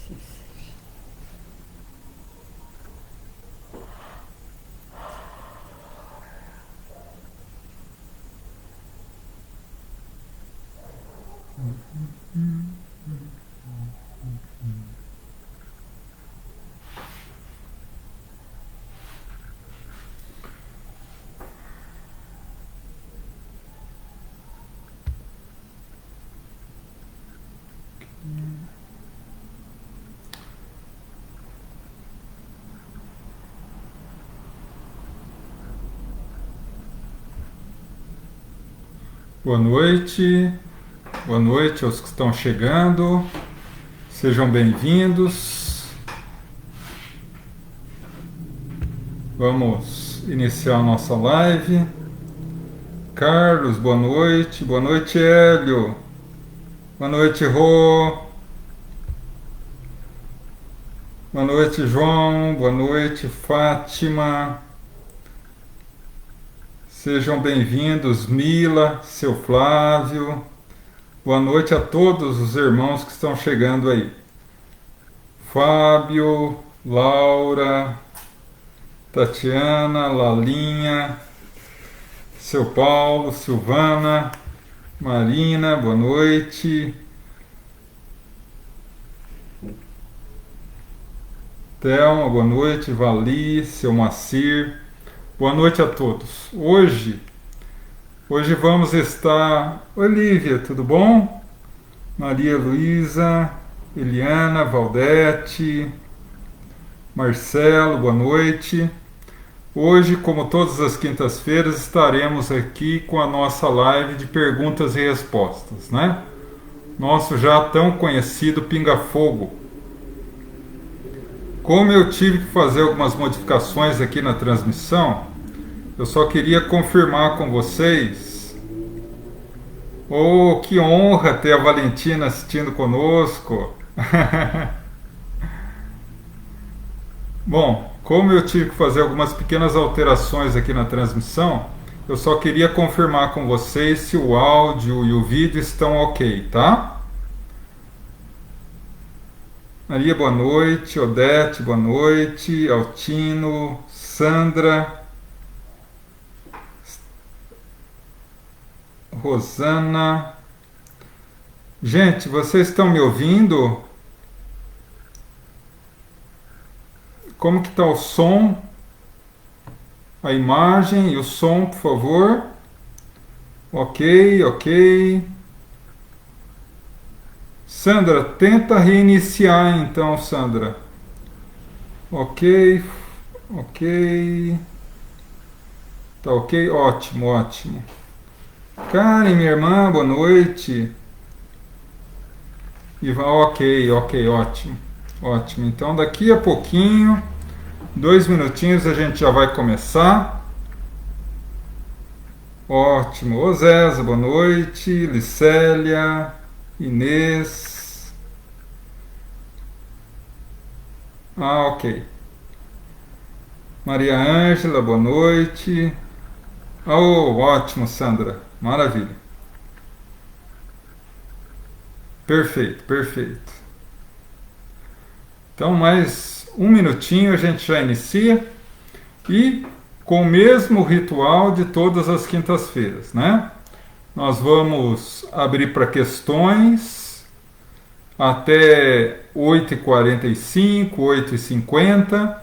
assim seja. Boa noite aos que estão chegando, sejam bem-vindos. Vamos iniciar a nossa live. Carlos, boa noite Hélio, boa noite Rô, boa noite João, boa noite Fátima, sejam bem-vindos Mila, seu Flávio, boa noite a todos os irmãos que estão chegando aí. Fábio, Laura, Tatiana, Lalinha, seu Paulo, Silvana, Marina, boa noite. Thelma, boa noite. Vali, seu Macir, boa noite a todos. Hoje vamos estar. Olívia, tudo bom? Maria Luísa, Eliana, Valdete, Marcelo, boa noite. Hoje, como todas as quintas-feiras, estaremos aqui com a nossa live de perguntas e respostas, né? Nosso já tão conhecido Pinga Fogo. Como eu tive que fazer algumas modificações aqui na transmissão, eu só queria confirmar com vocês. Oh, que honra ter a Valentina assistindo conosco! Bom, como eu tive que fazer algumas pequenas alterações aqui na transmissão, eu só queria confirmar com vocês se o áudio e o vídeo estão ok, tá? Maria, boa noite. Odete, boa noite. Altino, Sandra, Rosana. Gente, vocês estão me ouvindo? Como que está o som? A imagem e o som, por favor. Ok, ok. Sandra, tenta reiniciar então, Sandra. Ok, ok. Tá ok? Ótimo, ótimo. Karen, minha irmã, boa noite. Ivan, ok, ok, ótimo. Ótimo. Então daqui a pouquinho, 2 minutinhos, a gente já vai começar. Ótimo. Ô Zéza, boa noite. Licélia, Inês. Ah, ok. Maria Ângela, boa noite. Oh, ótimo, Sandra. Maravilha. Perfeito, perfeito. Então, mais 1 minutinho a gente já inicia e com o mesmo ritual de todas as quintas-feiras, né? Nós vamos abrir para questões até 8h45, 8h50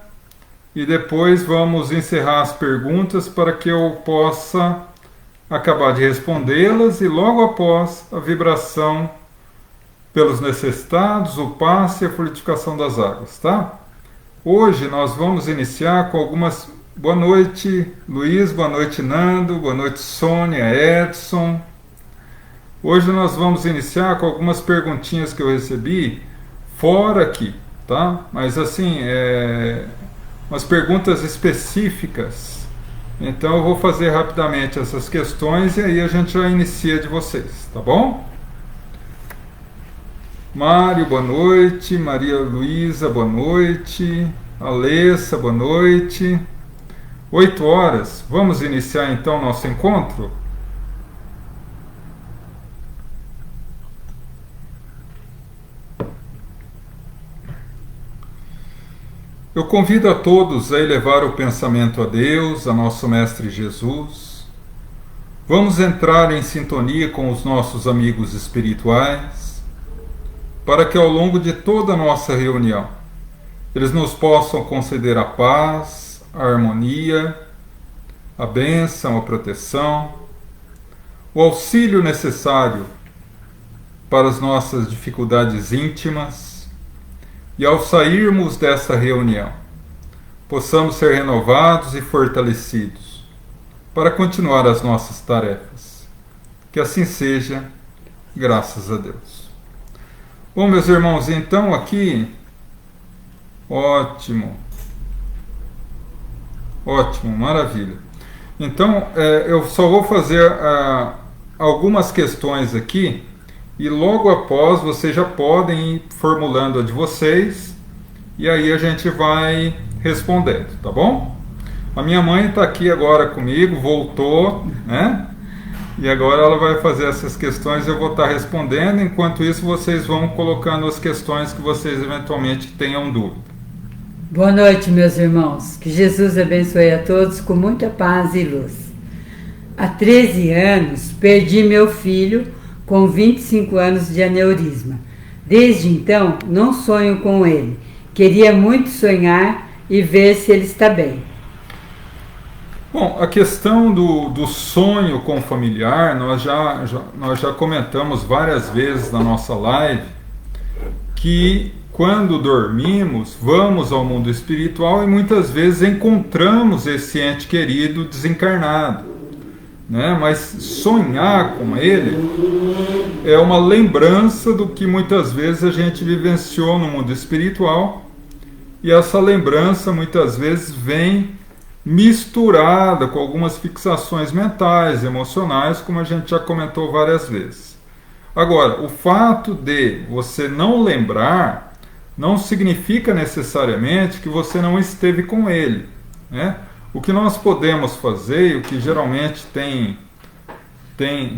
e depois vamos encerrar as perguntas para que eu possa acabar de respondê-las e logo após a vibração pelos necessitados, o passe e a fluidificação das águas, tá? Hoje nós vamos iniciar com algumas. Boa noite, Luiz, boa noite, Nando, boa noite, Sônia, Edson. Hoje nós vamos iniciar com algumas perguntinhas que eu recebi fora aqui, tá? Mas assim, umas perguntas específicas. Então eu vou fazer rapidamente essas questões e aí a gente já inicia de vocês, tá bom? Mário, boa noite. Maria Luísa, boa noite. Alessa, boa noite. 8 horas. Vamos iniciar então nosso encontro? Eu convido a todos a elevar o pensamento a Deus, a nosso Mestre Jesus. Vamos entrar em sintonia com os nossos amigos espirituais, para que ao longo de toda a nossa reunião, eles nos possam conceder a paz, a harmonia, a bênção, a proteção, o auxílio necessário para as nossas dificuldades íntimas, e ao sairmos dessa reunião, possamos ser renovados e fortalecidos para continuar as nossas tarefas. Que assim seja, graças a Deus. Bom, meus irmãos, então aqui, ótimo, maravilha. Então, eu só vou fazer algumas questões aqui, e logo após vocês já podem ir formulando a de vocês, e aí a gente vai respondendo, tá bom? A minha mãe está aqui agora comigo, voltou, né? E agora ela vai fazer essas questões e eu vou estar respondendo. Enquanto isso, vocês vão colocando as questões que vocês eventualmente tenham dúvida. Boa noite, meus irmãos. Que Jesus abençoe a todos com muita paz e luz. Há 13 anos, perdi meu filho com 25 anos de aneurisma. Desde então, não sonho com ele. Queria muito sonhar e ver se ele está bem. Bom, a questão do sonho com o familiar, nós já comentamos várias vezes na nossa live, que quando dormimos, vamos ao mundo espiritual e muitas vezes encontramos esse ente querido desencarnado, né? Mas sonhar com ele é uma lembrança do que muitas vezes a gente vivenciou no mundo espiritual, e essa lembrança muitas vezes vem misturada com algumas fixações mentais, emocionais, como a gente já comentou várias vezes. Agora, o fato de você não lembrar não significa necessariamente que você não esteve com ele, né? O que nós podemos fazer, e o que geralmente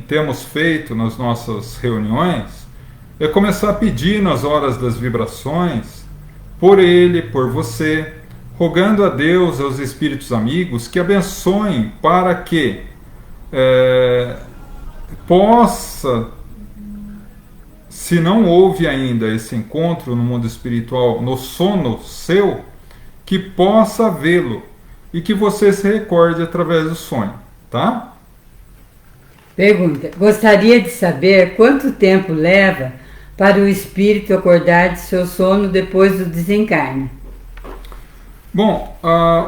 temos feito nas nossas reuniões, é começar a pedir nas horas das vibrações, por ele, por você, rogando a Deus, aos espíritos amigos, que abençoem para que possa, se não houve ainda esse encontro no mundo espiritual, no sono seu, que possa vê-lo e que você se recorde através do sonho, tá? Pergunta: gostaria de saber quanto tempo leva para o espírito acordar de seu sono depois do desencarne? Bom,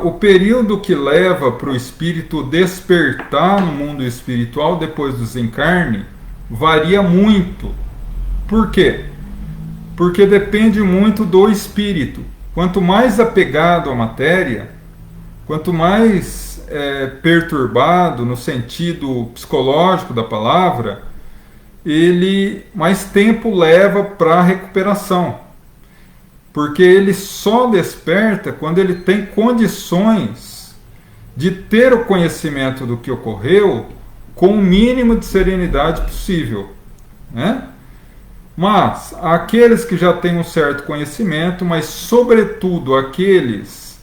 o período que leva para o espírito despertar no mundo espiritual depois do desencarne varia muito. Por quê? Porque depende muito do espírito. Quanto mais apegado à matéria, quanto mais perturbado no sentido psicológico da palavra, ele mais tempo leva para a recuperação. Porque ele só desperta quando ele tem condições de ter o conhecimento do que ocorreu com o mínimo de serenidade possível, né? Mas aqueles que já têm um certo conhecimento, mas sobretudo aqueles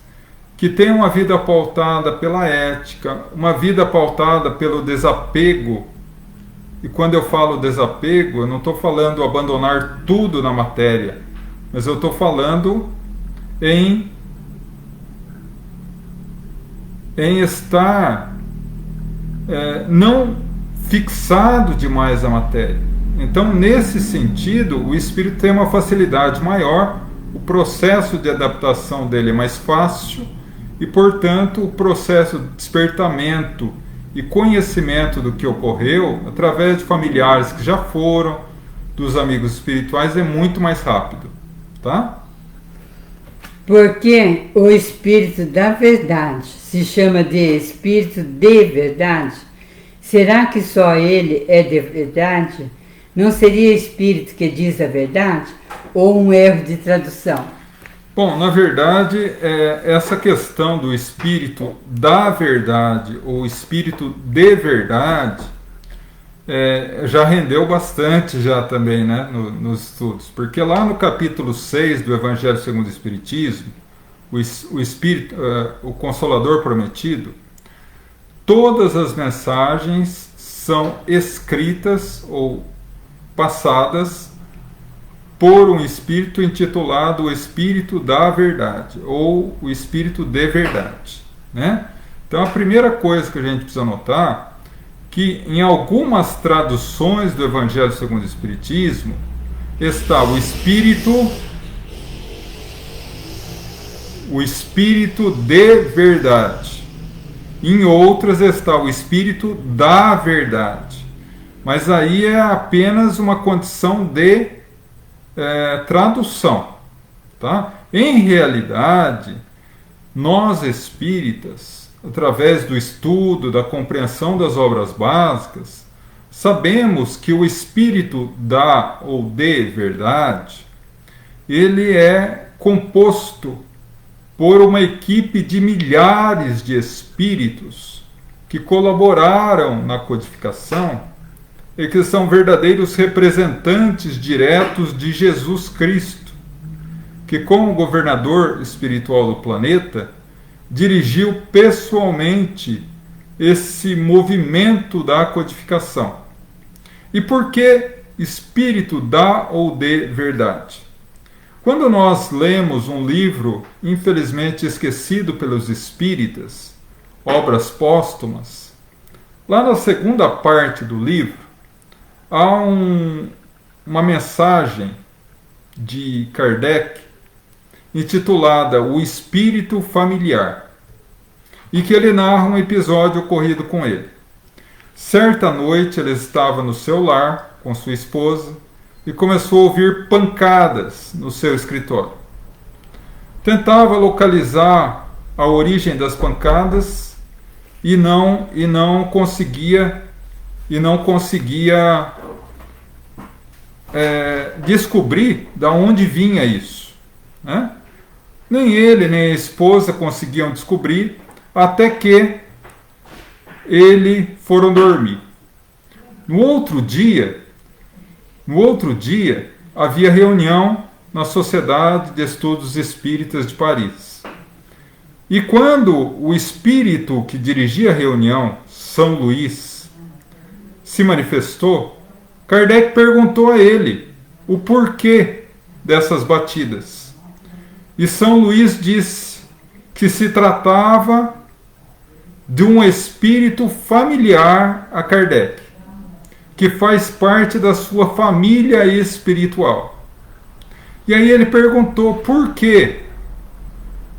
que têm uma vida pautada pela ética, uma vida pautada pelo desapego, e quando eu falo desapego, eu não estou falando abandonar tudo na matéria, mas eu estou falando em estar não fixado demais a matéria. Então, nesse sentido, o espírito tem uma facilidade maior, o processo de adaptação dele é mais fácil e, portanto, o processo de despertamento e conhecimento do que ocorreu, através de familiares que já foram, dos amigos espirituais, é muito mais rápido, tá? Porque o espírito da verdade se chama de espírito de verdade? Será que só ele é de verdade? Não seria espírito que diz a verdade? Ou um erro de tradução? Bom, na verdade, essa questão do espírito da verdade ou espírito de verdade já rendeu bastante já também, né, nos estudos. Porque lá no capítulo 6 do Evangelho segundo o Espiritismo, o Espírito, o Consolador prometido, todas as mensagens são escritas ou passadas por um Espírito intitulado o Espírito da Verdade, ou o Espírito de Verdade, né? Então a primeira coisa que a gente precisa notar que em algumas traduções do Evangelho segundo o Espiritismo está o Espírito de verdade. Em outras está o Espírito da verdade. Mas aí é apenas uma condição de tradução. Tá? Em realidade, nós espíritas, através do estudo, da compreensão das obras básicas, sabemos que o Espírito da ou de verdade, ele é composto por uma equipe de milhares de espíritos que colaboraram na codificação e que são verdadeiros representantes diretos de Jesus Cristo, que como governador espiritual do planeta, dirigiu pessoalmente esse movimento da codificação. E por que Espírito da ou de verdade? Quando nós lemos um livro, infelizmente esquecido pelos espíritas, Obras Póstumas, lá na segunda parte do livro, há uma mensagem de Kardec intitulada O Espírito Familiar, e que ele narra um episódio ocorrido com ele. Certa noite ele estava no seu lar com sua esposa e começou a ouvir pancadas no seu escritório. Tentava localizar a origem das pancadas e não conseguia descobrir de onde vinha isso, né? Nem ele nem a esposa conseguiam descobrir, até que eles foram dormir. No outro dia havia reunião na Sociedade de Estudos Espíritas de Paris. E quando o espírito que dirigia a reunião, São Luís, se manifestou, Kardec perguntou a ele o porquê dessas batidas. E São Luís disse que se tratava de um espírito familiar a Kardec, que faz parte da sua família espiritual. E aí ele perguntou por que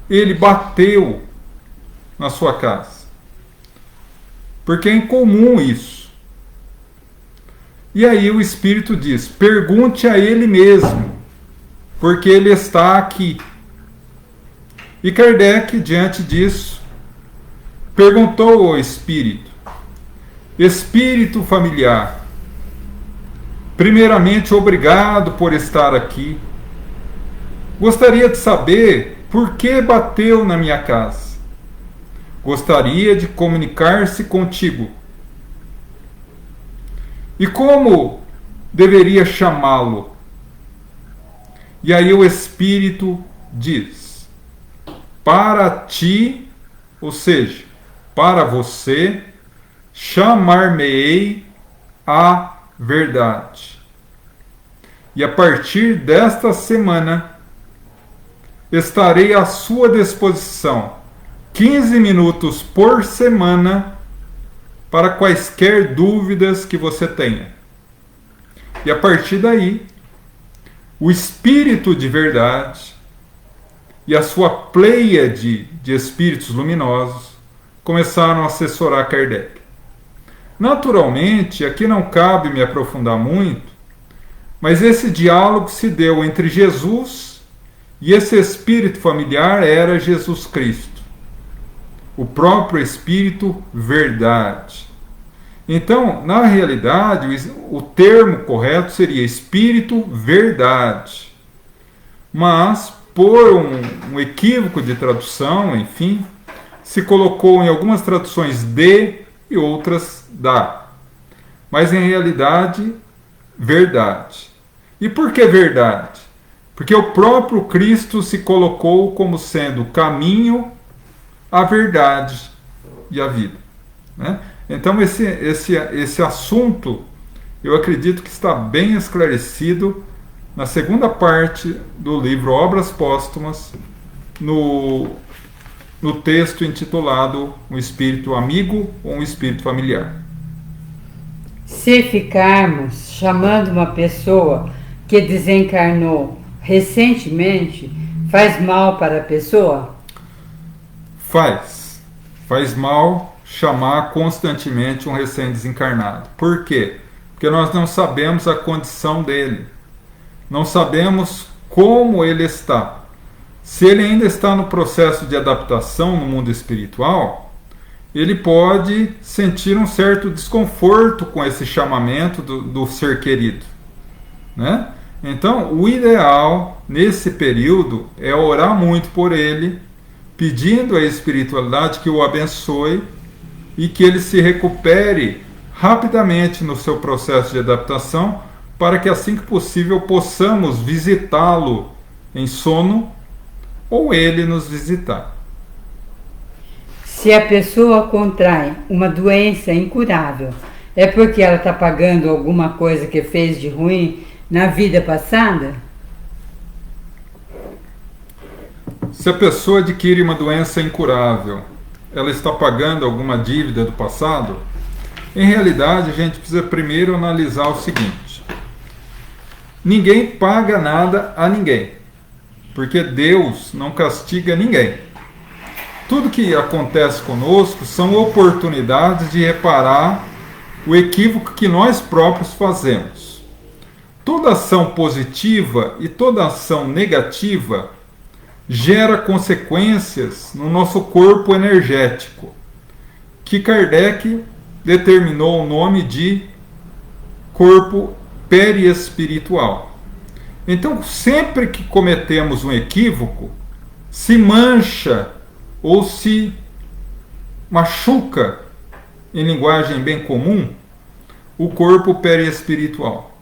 ele bateu na sua casa. Porque é incomum isso. E aí o espírito diz: pergunte a ele mesmo, porque ele está aqui. E Kardec, diante disso, perguntou ao espírito: espírito familiar, primeiramente, obrigado por estar aqui. Gostaria de saber por que bateu na minha casa. Gostaria de comunicar-se contigo. E como deveria chamá-lo? E aí o espírito diz: para ti, ou seja, para você, chamar-me-ei a verdade. E a partir desta semana, estarei à sua disposição 15 minutos por semana para quaisquer dúvidas que você tenha. E a partir daí, o Espírito de Verdade e a sua pleiade de espíritos luminosos começaram a assessorar Kardec. Naturalmente, aqui não cabe me aprofundar muito, mas esse diálogo se deu entre Jesus e esse espírito familiar era Jesus Cristo, o próprio Espírito Verdade. Então, na realidade, o termo correto seria Espírito Verdade. Mas, por um equívoco de tradução, enfim, se colocou em algumas traduções de e outras da. Mas, em realidade, verdade. E por que verdade? Porque o próprio Cristo se colocou como sendo o caminho, a verdade e a vida, né? Então esse assunto, eu acredito que está bem esclarecido na segunda parte do livro Obras Póstumas, no texto intitulado Um Espírito Amigo ou um Espírito Familiar. Se ficarmos chamando uma pessoa que desencarnou recentemente, faz mal para a pessoa? Faz mal chamar constantemente um recém-desencarnado. Por quê? Porque nós não sabemos a condição dele. Não sabemos como ele está. Se ele ainda está no processo de adaptação no mundo espiritual, ele pode sentir um certo desconforto com esse chamamento do ser querido, né? Então, o ideal nesse período é orar muito por ele, pedindo à espiritualidade que o abençoe e que ele se recupere rapidamente no seu processo de adaptação, para que assim que possível possamos visitá-lo em sono ou ele nos visitar. Se a pessoa contrai uma doença incurável, é porque ela está pagando alguma coisa que fez de ruim na vida passada? Se a pessoa adquire uma doença incurável, ela está pagando alguma dívida do passado? Em realidade, a gente precisa primeiro analisar o seguinte: ninguém paga nada a ninguém, porque Deus não castiga ninguém. Tudo que acontece conosco são oportunidades de reparar o equívoco que nós próprios fazemos. Toda ação positiva e toda ação negativa gera consequências no nosso corpo energético, que Kardec determinou o nome de corpo periespiritual. Então, sempre que cometemos um equívoco, se mancha ou se machuca, em linguagem bem comum, o corpo periespiritual.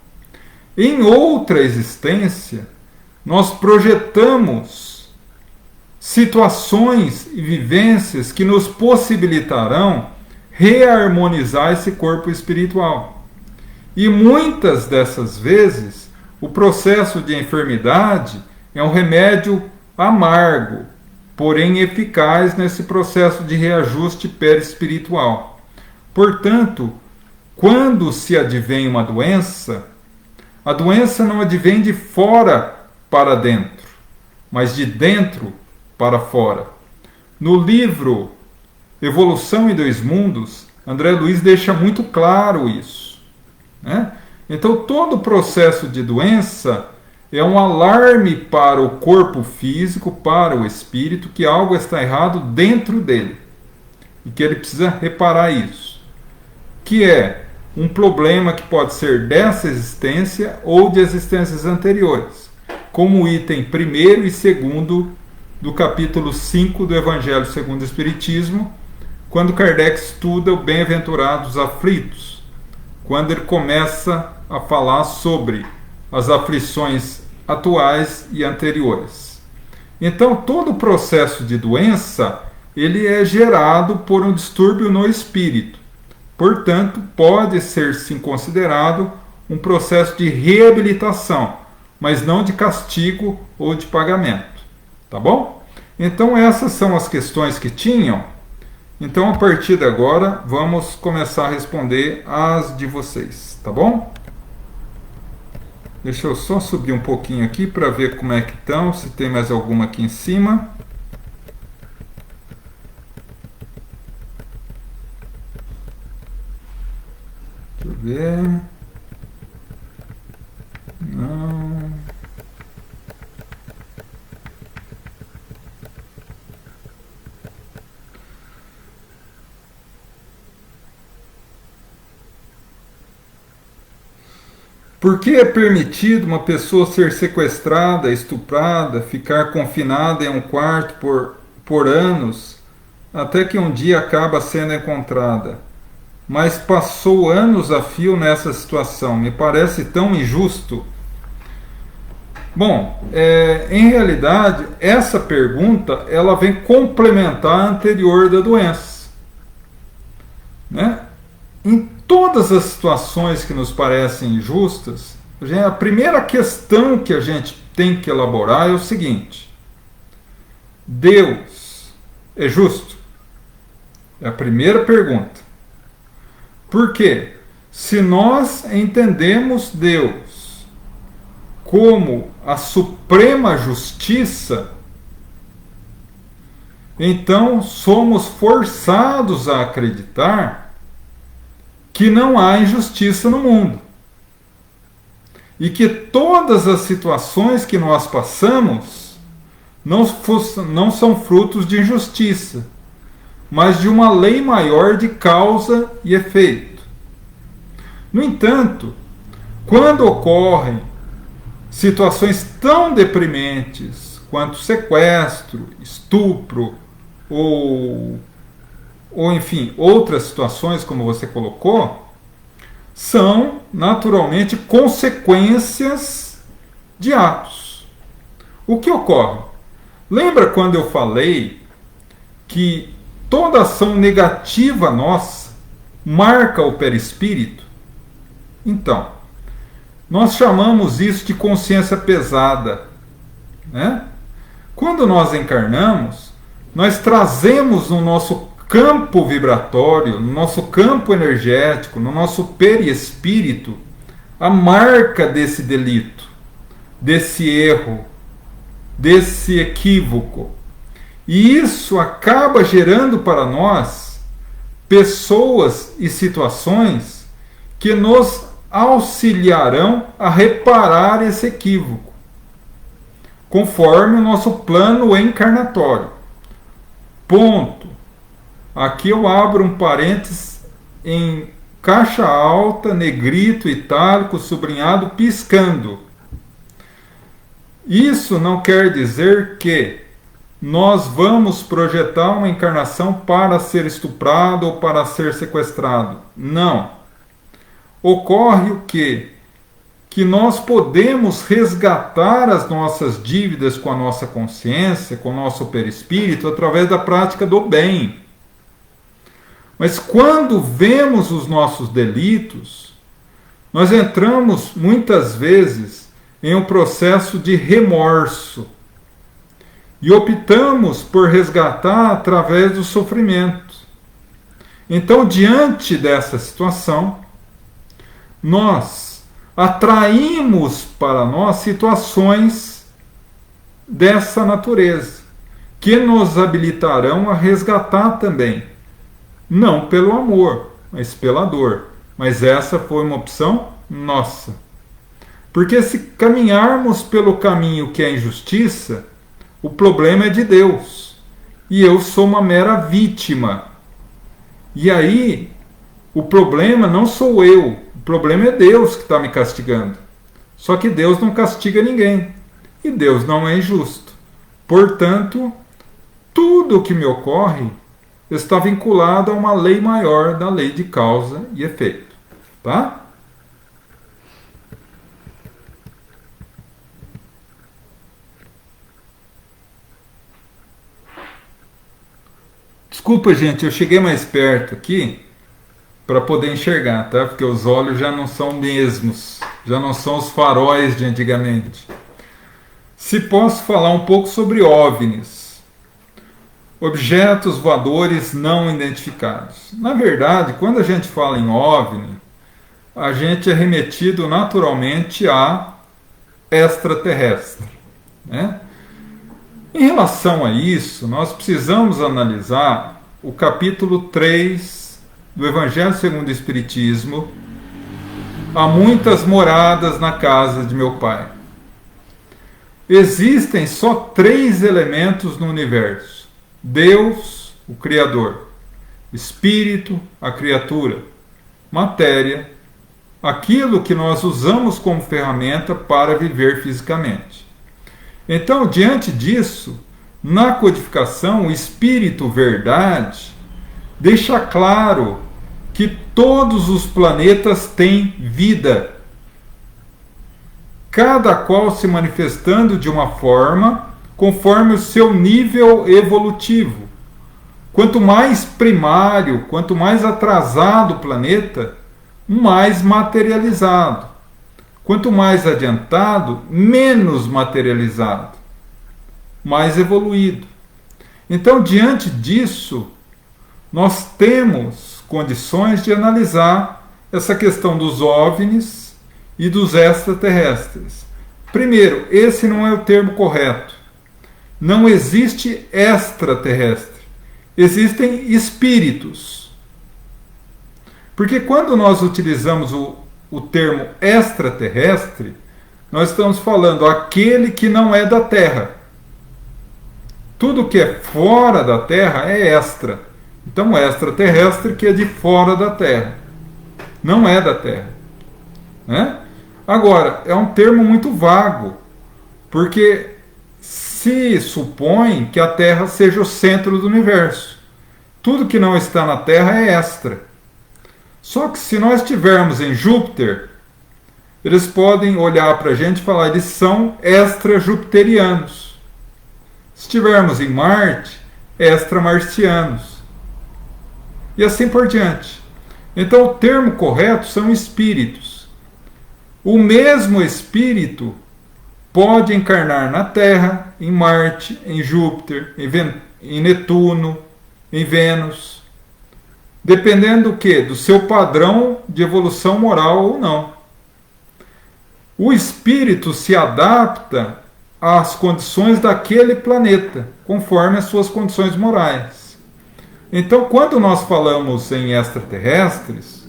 Em outra existência, nós projetamos situações e vivências que nos possibilitarão reharmonizar esse corpo espiritual. E muitas dessas vezes, o processo de enfermidade é um remédio amargo, porém eficaz nesse processo de reajuste perispiritual. Portanto, quando se advém uma doença, a doença não advém de fora para dentro, mas de dentro para fora. No livro Evolução em Dois Mundos, André Luiz deixa muito claro isso, né? Então, todo o processo de doença é um alarme para o corpo físico, para o espírito, que algo está errado dentro dele e que ele precisa reparar isso, que é um problema que pode ser dessa existência ou de existências anteriores, como o item 1º e 2º do capítulo 5 do Evangelho segundo o Espiritismo, quando Kardec estuda o Bem-aventurados aflitos, quando ele começa a falar sobre as aflições atuais e anteriores. Então, todo o processo de doença, ele é gerado por um distúrbio no espírito. Portanto, pode ser sim considerado um processo de reabilitação, mas não de castigo ou de pagamento. Tá bom? Então, essas são as questões que tinham. Então, a partir de agora, vamos começar a responder as de vocês. Tá bom? Deixa eu só subir um pouquinho aqui para ver como é que estão, se tem mais alguma aqui em cima. Deixa eu ver. Não. Por que é permitido uma pessoa ser sequestrada, estuprada, ficar confinada em um quarto por anos, até que um dia acaba sendo encontrada? Mas passou anos a fio nessa situação. Me parece tão injusto. Bom, em realidade, essa pergunta ela vem complementar a anterior da doença. Né? Em todas as situações que nos parecem injustas, a primeira questão que a gente tem que elaborar é o seguinte: Deus é justo? É a primeira pergunta. Por quê? Se nós entendemos Deus como a suprema justiça, então somos forçados a acreditar que não há injustiça no mundo. E que todas as situações que nós passamos não são frutos de injustiça, mas de uma lei maior de causa e efeito. No entanto, quando ocorrem situações tão deprimentes quanto sequestro, estupro ou enfim, outras situações como você colocou, são naturalmente consequências de atos. O que ocorre? Lembra quando eu falei que toda ação negativa nossa marca o perispírito? Então, nós chamamos isso de consciência pesada. Né? Quando nós encarnamos, nós trazemos no nosso campo vibratório, no nosso campo energético, no nosso perispírito, a marca desse delito, desse erro, desse equívoco. E isso acaba gerando para nós pessoas e situações que nos auxiliarão a reparar esse equívoco, conforme o nosso plano encarnatório. Ponto. Aqui eu abro um parênteses em caixa alta, negrito, itálico, sublinhado, piscando. Isso não quer dizer que nós vamos projetar uma encarnação para ser estuprado ou para ser sequestrado. Não. Ocorre o quê? Que nós podemos resgatar as nossas dívidas com a nossa consciência, com o nosso perispírito, através da prática do bem. Mas quando vemos os nossos delitos, nós entramos muitas vezes em um processo de remorso e optamos por resgatar através do sofrimento. Então, diante dessa situação, nós atraímos para nós situações dessa natureza, que nos habilitarão a resgatar também. Não pelo amor, mas pela dor. Mas essa foi uma opção nossa. Porque se caminharmos pelo caminho que é a injustiça, o problema é de Deus. E eu sou uma mera vítima. E aí, o problema não sou eu. O problema é Deus que está me castigando. Só que Deus não castiga ninguém. E Deus não é injusto. Portanto, tudo o que me ocorre está vinculado a uma lei maior da lei de causa e efeito. Tá? Desculpa, gente, eu cheguei mais perto aqui para poder enxergar, tá? Porque os olhos já não são mesmos, já não são os faróis de antigamente. Se posso falar um pouco sobre OVNIs, objetos voadores não identificados. Na verdade, quando a gente fala em OVNI, a gente é remetido naturalmente a extraterrestre, né? Em relação a isso, nós precisamos analisar o capítulo 3 do Evangelho segundo o Espiritismo, Há muitas moradas na casa de meu Pai. Existem só 3 elementos no universo: Deus, o Criador; Espírito, a criatura; matéria, aquilo que nós usamos como ferramenta para viver fisicamente. Então, diante disso, na codificação, o Espírito Verdade deixa claro que todos os planetas têm vida. cada qual se manifestando de uma forma conforme o seu nível evolutivo. Quanto mais primário, quanto mais atrasado o planeta, mais materializado. Quanto mais adiantado, menos materializado, mais evoluído. Então, diante disso, nós temos condições de analisar essa questão dos OVNIs e dos extraterrestres. Primeiro, esse não é o termo correto. Não existe extraterrestre. Existem espíritos. Porque quando nós utilizamos o termo extraterrestre, nós estamos falando aquele que não é da Terra. Tudo que é fora da Terra é extra. Então, extraterrestre que é de fora da Terra. Não é da Terra. Né? Agora, é um termo muito vago, porque se supõe que a Terra seja o centro do universo. Tudo que não está na Terra é extra. Só que se nós estivermos em Júpiter, eles podem olhar para a gente e falar, eles são extra-jupiterianos. Se estivermos em Marte, extra-marcianos. E assim por diante. Então o termo correto são espíritos. O mesmo espírito pode encarnar na Terra, em Marte, em Júpiter, em Netuno, em Vênus, dependendo do quê? Do seu padrão de evolução moral ou não. O espírito se adapta às condições daquele planeta, conforme as suas condições morais. Então, quando nós falamos em extraterrestres,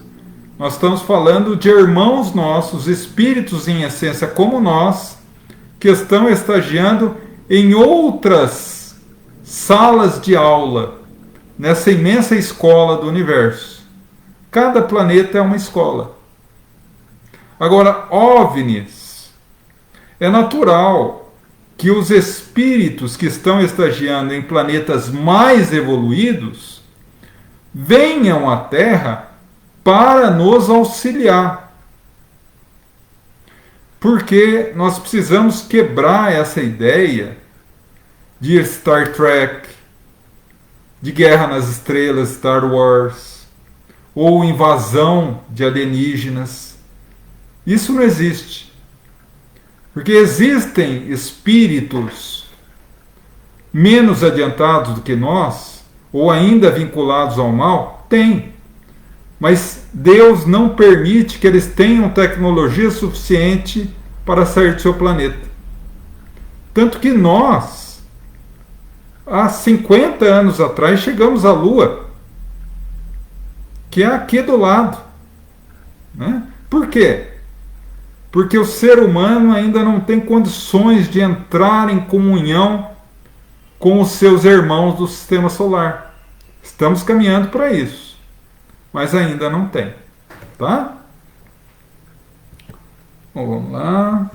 nós estamos falando de irmãos nossos, espíritos em essência como nós, que estão estagiando em outras salas de aula, nessa imensa escola do universo. Cada planeta é uma escola. Agora, OVNIs, é natural que os espíritos que estão estagiando em planetas mais evoluídos venham à Terra para nos auxiliar. Porque nós precisamos quebrar essa ideia de Star Trek, de Guerra nas Estrelas, Star Wars, ou invasão de alienígenas. Isso não existe. Porque existem espíritos menos adiantados do que nós, ou ainda vinculados ao mal? Tem. Mas Deus não permite que eles tenham tecnologia suficiente para sair do seu planeta. Tanto que nós, há 50 anos atrás, chegamos à Lua, que é aqui do lado. Né? Por quê? Porque o ser humano ainda não tem condições de entrar em comunhão com os seus irmãos do sistema solar. Estamos caminhando para isso, mas ainda não tem. Tá? Bom, vamos lá.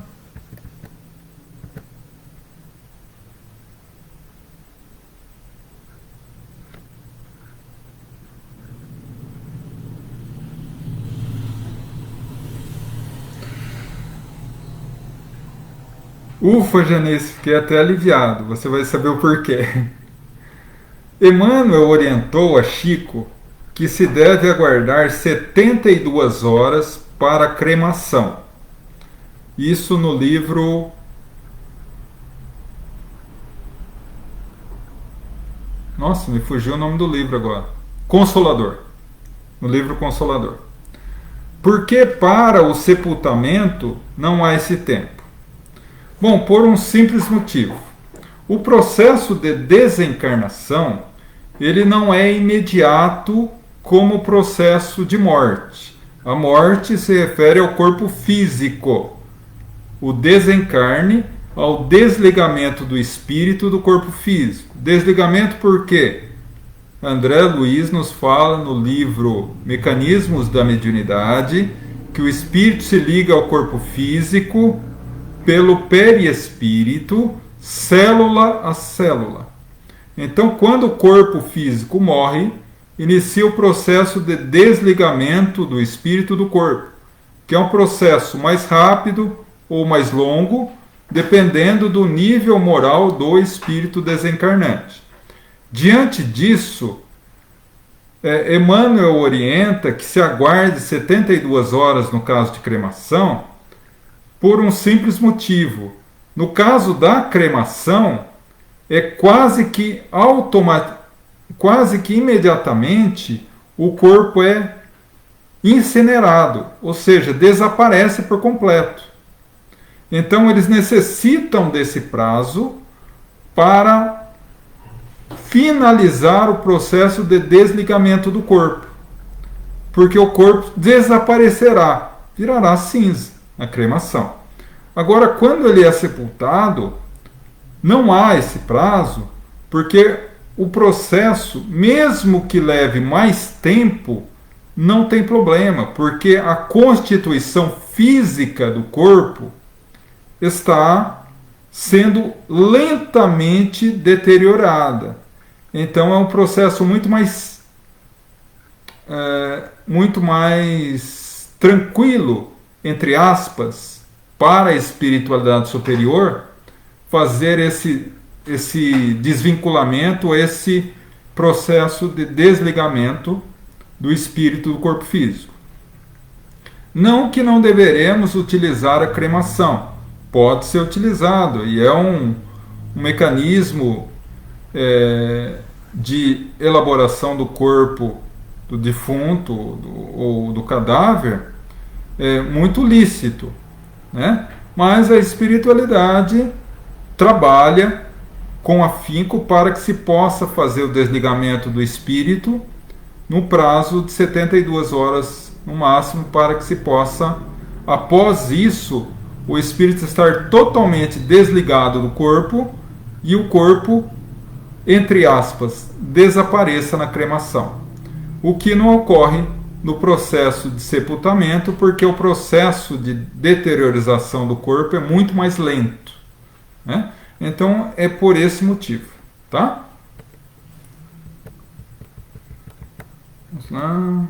Ufa, Janice, fiquei até aliviado. Você vai saber o porquê. Emmanuel orientou a Chico que se deve aguardar 72 horas para a cremação. Isso no livro... Nossa, me fugiu o nome do livro agora. Consolador. No livro Consolador. Porque para o sepultamento não há esse tempo? Bom, por um simples motivo. O processo de desencarnação, ele não é imediato como o processo de morte. A morte se refere ao corpo físico. O desencarne ao desligamento do espírito do corpo físico. Desligamento por quê? André Luiz nos fala no livro Mecanismos da Mediunidade que o espírito se liga ao corpo físico pelo perispírito, célula a célula. Então, quando o corpo físico morre, inicia o processo de desligamento do espírito do corpo, que é um processo mais rápido, ou mais longo, dependendo do nível moral do espírito desencarnante. Diante disso, Emmanuel orienta que se aguarde 72 horas no caso de cremação, por um simples motivo. No caso da cremação, é quase que imediatamente o corpo é incinerado, ou seja, desaparece por completo. Então eles necessitam desse prazo para finalizar o processo de desligamento do corpo, porque o corpo desaparecerá, virará cinza na cremação. Agora, quando ele é sepultado, não há esse prazo, porque o processo, mesmo que leve mais tempo, não tem problema, porque a constituição física do corpo está sendo lentamente deteriorada. Então é um processo muito mais tranquilo, entre aspas, para a espiritualidade superior fazer esse desvinculamento, esse processo de desligamento do espírito do corpo físico. Não que não deveremos utilizar a cremação, pode ser utilizado, e é um mecanismo de elaboração do corpo do defunto ou do cadáver muito lícito, né? Mas a espiritualidade trabalha com afinco para que se possa fazer o desligamento do espírito no prazo de 72 horas no máximo, para que se possa, após isso, o espírito estar totalmente desligado do corpo e o corpo, entre aspas, desapareça na cremação. O que não ocorre no processo de sepultamento, porque o processo de deteriorização do corpo é muito mais lento, né? Então é por esse motivo, tá? Vamos lá.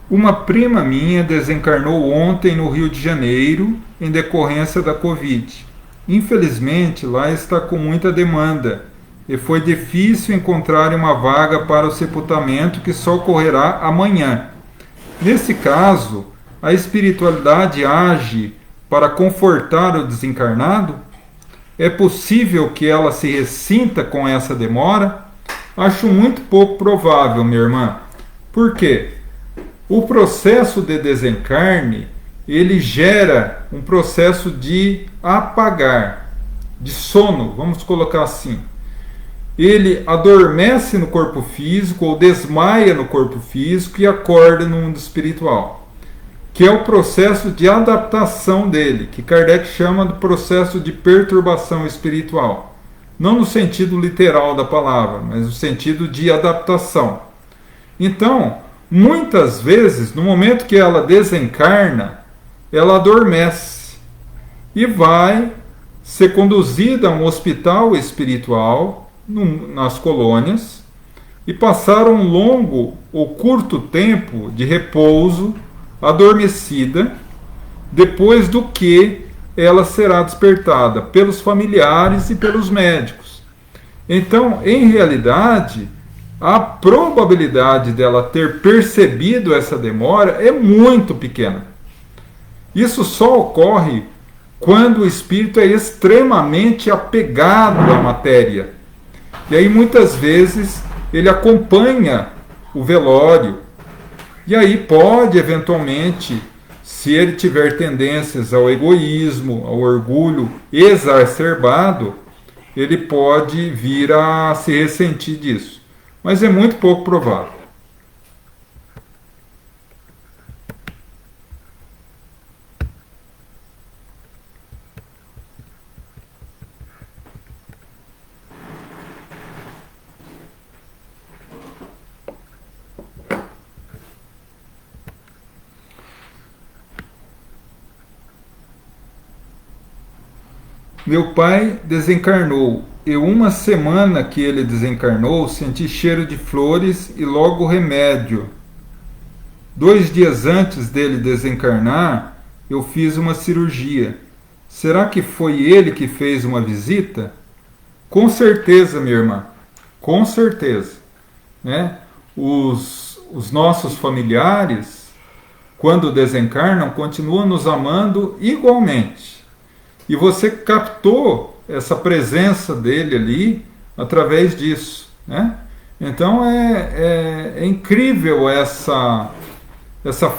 Uma prima minha desencarnou ontem no Rio de Janeiro em decorrência da Covid. Infelizmente, lá está com muita demanda e foi difícil encontrar uma vaga para o sepultamento, que só ocorrerá amanhã. Nesse caso, a espiritualidade age para confortar o desencarnado? É possível que ela se ressinta com essa demora? Acho muito pouco provável, minha irmã. Por quê? O processo de desencarne, ele gera um processo de apagar, de sono, vamos colocar assim. Ele adormece no corpo físico ou desmaia no corpo físico e acorda no mundo espiritual, que é o processo de adaptação dele, que Kardec chama de processo de perturbação espiritual. Não no sentido literal da palavra, mas no sentido de adaptação. Então, muitas vezes, no momento que ela desencarna, ela adormece e vai ser conduzida a um hospital espiritual nas colônias e passar um longo ou curto tempo de repouso, adormecida, depois do que ela será despertada pelos familiares e pelos médicos. Então, em realidade, a probabilidade dela ter percebido essa demora é muito pequena. Isso só ocorre quando o espírito é extremamente apegado à matéria. E aí muitas vezes ele acompanha o velório. E aí pode eventualmente, se ele tiver tendências ao egoísmo, ao orgulho exacerbado, ele pode vir a se ressentir disso. Mas é muito pouco provável. Meu pai desencarnou. Eu, uma semana que ele desencarnou, senti cheiro de flores e logo remédio. 2 dias antes dele desencarnar, eu fiz uma cirurgia. Será que foi ele que fez uma visita? Com certeza, minha irmã. Com certeza. Né? Os nossos familiares, quando desencarnam, continuam nos amando igualmente. E você captou essa presença dele ali através disso. Né? Então é incrível essa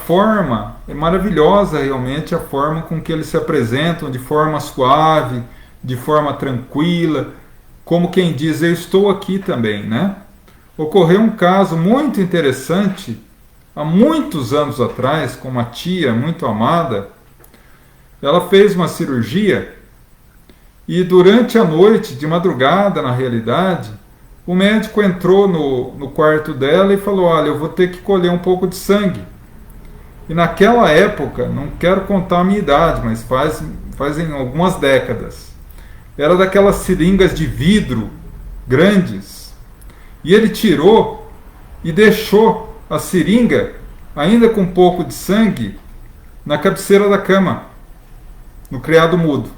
forma, é maravilhosa realmente a forma com que eles se apresentam, de forma suave, de forma tranquila, como quem diz, eu estou aqui também, né? Ocorreu um caso muito interessante, há muitos anos atrás, com uma tia muito amada. Ela fez uma cirurgia e durante a noite, de madrugada na realidade, o médico entrou no quarto dela e falou, olha, eu vou ter que colher um pouco de sangue. E naquela época, não quero contar a minha idade, mas fazem algumas décadas, era daquelas seringas de vidro grandes. E ele tirou e deixou a seringa, ainda com um pouco de sangue, na cabeceira da cama, no criado mudo.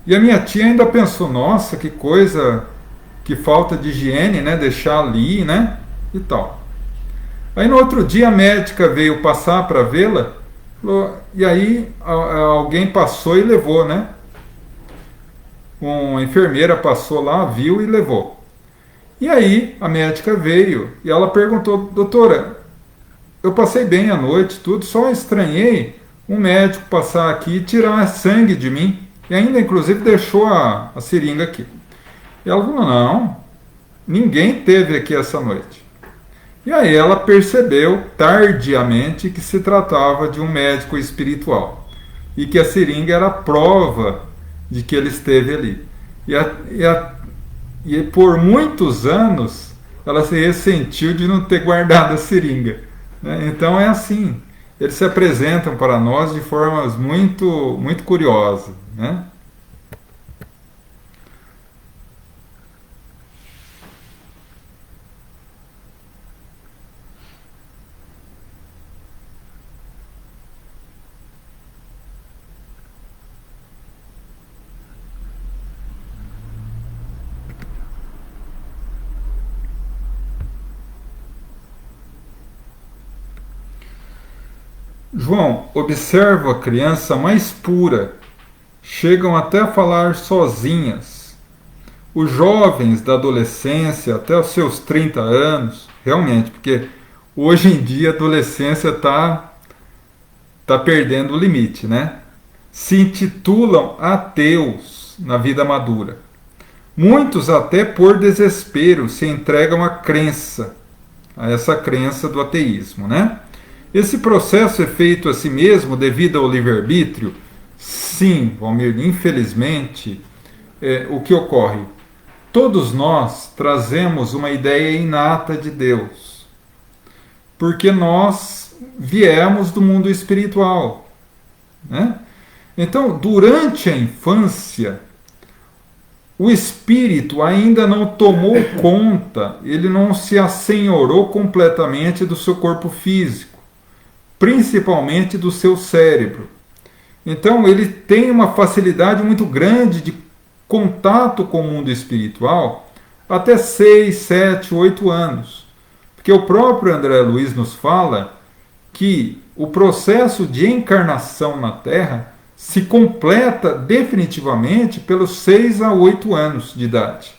E a minha tia ainda pensou, nossa, que coisa, que falta de higiene, né? Deixar ali, né? E tal. Aí no outro dia a médica veio passar para vê-la, e aí alguém passou e levou, né? Uma enfermeira passou lá, viu e levou. E aí a médica veio e ela perguntou, doutora, eu passei bem a noite, tudo, só estranhei um médico passar aqui e tirar sangue de mim, e ainda inclusive deixou a seringa aqui. E ela falou, não, ninguém teve aqui essa noite. E aí ela percebeu tardiamente que se tratava de um médico espiritual e que a seringa era a prova de que ele esteve ali. E por muitos anos ela se ressentiu de não ter guardado a seringa. Né? Então é assim, eles se apresentam para nós de formas muito, muito curiosas. Né? João, observa a criança mais pura, chegam até a falar sozinhas. Os jovens da adolescência, até os seus 30 anos, realmente, porque hoje em dia a adolescência está perdendo o limite, né? Se intitulam ateus na vida madura. Muitos, até por desespero, se entregam à crença, a essa crença do ateísmo, né? Esse processo é feito a si mesmo devido ao livre-arbítrio? Sim, Valmir, infelizmente, o que ocorre? Todos nós trazemos uma ideia inata de Deus, porque nós viemos do mundo espiritual. Né? Então, durante a infância, o espírito ainda não tomou conta, ele não se assenhorou completamente do seu corpo físico, principalmente do seu cérebro. Então ele tem uma facilidade muito grande de contato com o mundo espiritual até 6, 7, 8 anos. Porque o próprio André Luiz nos fala que o processo de encarnação na Terra se completa definitivamente pelos 6 a 8 anos de idade,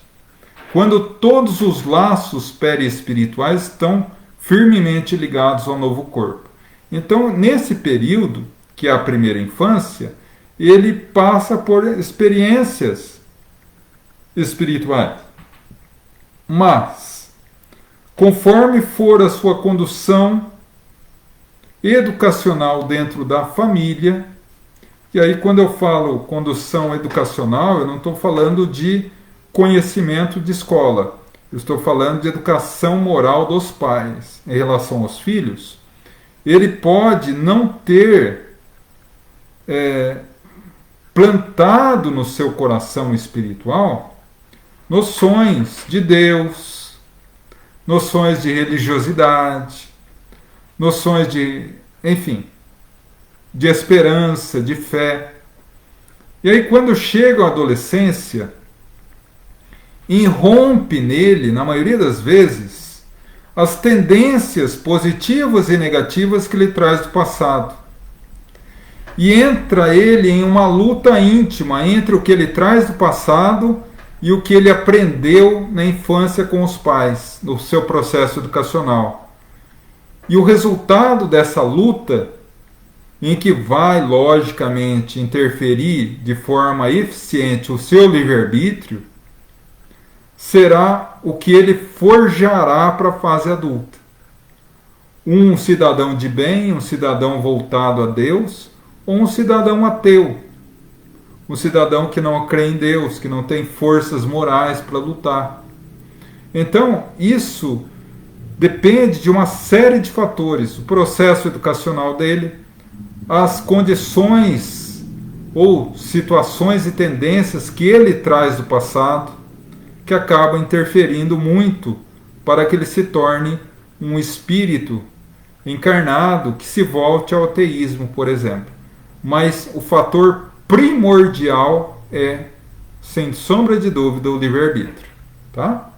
quando todos os laços periespirituais estão firmemente ligados ao novo corpo. Então, nesse período, que é a primeira infância, ele passa por experiências espirituais. Mas, conforme for a sua condução educacional dentro da família, e aí quando eu falo condução educacional, eu não estou falando de conhecimento de escola, eu estou falando de educação moral dos pais em relação aos filhos. Ele pode não ter plantado no seu coração espiritual noções de Deus, noções de religiosidade, noções de, enfim, de esperança, de fé. E aí, quando chega a adolescência, irrompe nele, na maioria das vezes, as tendências positivas e negativas que ele traz do passado. E entra ele em uma luta íntima entre o que ele traz do passado e o que ele aprendeu na infância com os pais, no seu processo educacional. E o resultado dessa luta, em que vai, logicamente, interferir de forma eficiente o seu livre-arbítrio, será o que ele forjará para a fase adulta. Um cidadão de bem, um cidadão voltado a Deus, ou um cidadão ateu, um cidadão que não crê em Deus, que não tem forças morais para lutar. Então, isso depende de uma série de fatores, o processo educacional dele, as condições ou situações e tendências que ele traz do passado, que acabam interferindo muito para que ele se torne um espírito encarnado que se volte ao ateísmo, por exemplo. Mas o fator primordial é, sem sombra de dúvida, o livre-arbítrio. Tá?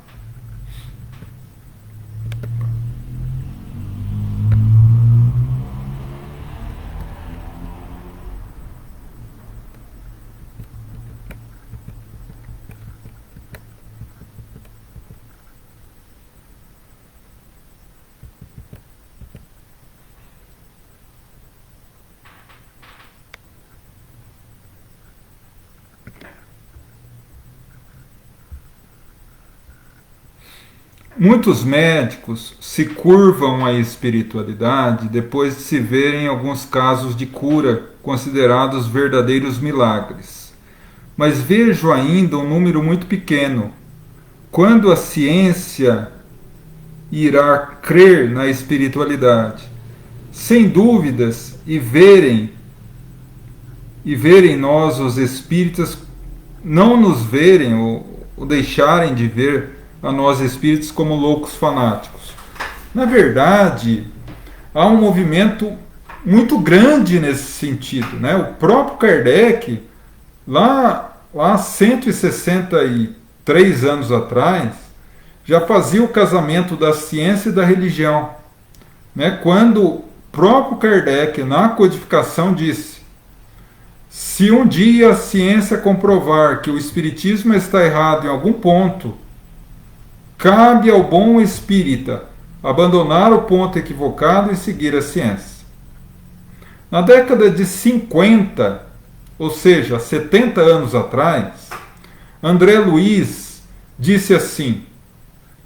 Muitos médicos se curvam à espiritualidade depois de se verem alguns casos de cura considerados verdadeiros milagres. Mas vejo ainda um número muito pequeno. Quando a ciência irá crer na espiritualidade, sem dúvidas, e verem nós, os espíritas, não nos verem ou deixarem de ver a nós espíritos como loucos fanáticos. Na verdade, há um movimento muito grande nesse sentido, né? O próprio Kardec, lá 163 anos atrás, já fazia o casamento da ciência e da religião, né? Quando o próprio Kardec, na codificação, disse: se um dia a ciência comprovar que o espiritismo está errado em algum ponto, cabe ao bom espírita abandonar o ponto equivocado e seguir a ciência. Na década de 50, ou seja, 70 anos atrás, André Luiz disse assim,